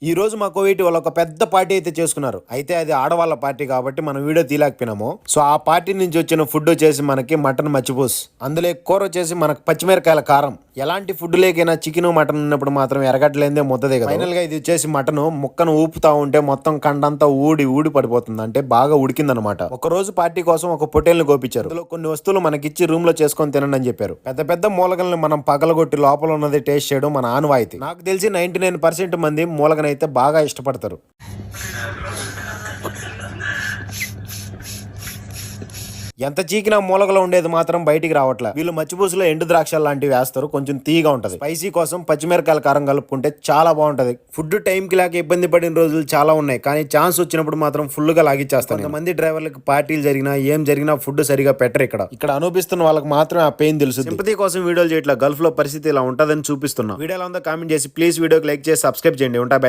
ఈ రోజు మా కోవిటి వాళ్ళు ఒక పెద్ద పార్టీ అయితే చేసుకున్నారు. అయితే అది ఆడవాళ్ళ పార్టీ కాబట్టి మనం వీడియో తీయలేకపోయినాము. సో ఆ పార్టీ నుంచి వచ్చిన ఫుడ్ వచ్చేసి మనకి మటన్ మచ్చిపూస్, అందులో కూర వచ్చేసి మనకు పచ్చిమిరకాయల కారం. ఎలాంటి ఫుడ్ లేకైనా చికెన్ మటన్ ఉన్నప్పుడు మాత్రం ఎరగట్లేదే ముద్దదే కదా. ఫైనల్ గా ఇది వచ్చేసి మటన్ ముక్కను ఊపుతా ఉంటే మొత్తం కండంతా ఊడి పడిపోతుంది, అంటే బాగా ఉడికిందనమాట. ఒక రోజు పార్టీ కోసం ఒక పొటేల్ని గోపించారు. అందులో కొన్ని వస్తువులు మనకిచ్చి రూమ్ లో చేసుకొని తినండి అని చెప్పారు. పెద్ద మూలగల్ని మనం పగలగొట్టి లోపల ఉన్నది టేస్ట్ చేయడం మన ఆనవాయితీ. నాకు తెలిసి 99% మంది మూలగనైతే బాగా ఇష్టపడతారు. ఎంత చీకినా మూలగలో ఉండేది మాత్రం బయటికి రావట్లే. వీళ్ళు మచ్చిపూసులో ఎండు ద్రాక్షలు లాంటివి వేస్తారు, కొంచెం తీగా ఉంటది. స్పైసీ కోసం పచ్చిమిరకాయల కారం కలుపుకుంటే చాలా బాగుంటది. ఫుడ్ టైం కి లేక ఇబ్బంది పడిన రోజులు చాలా ఉన్నాయి, కానీ ఛాన్స్ వచ్చినప్పుడు మాత్రం ఫుల్ గా లాగిచ్చేస్తాను. కొంతమంది డ్రైవర్లకు పార్టీలు జరిగినా ఏం జరిగినా ఫుడ్ సరిగా పెట్టరు. ఇక్కడ అనుభవిస్తున్న వాళ్ళకి మాత్రం ఆ పెయిన్ తెలుసు. సింపతి కోసం వీడియోలు చేయట్లా, గల్ఫ్ లో పరిస్థితి ఇలా ఉంటదని చూపిస్తున్నా. వీడియోలో ఉందో కామెంట్ చేసి ప్లీజ్ వీడియోకి లైక్ చేసి సబ్స్క్రైబ్ చేయండి. ఉంటా.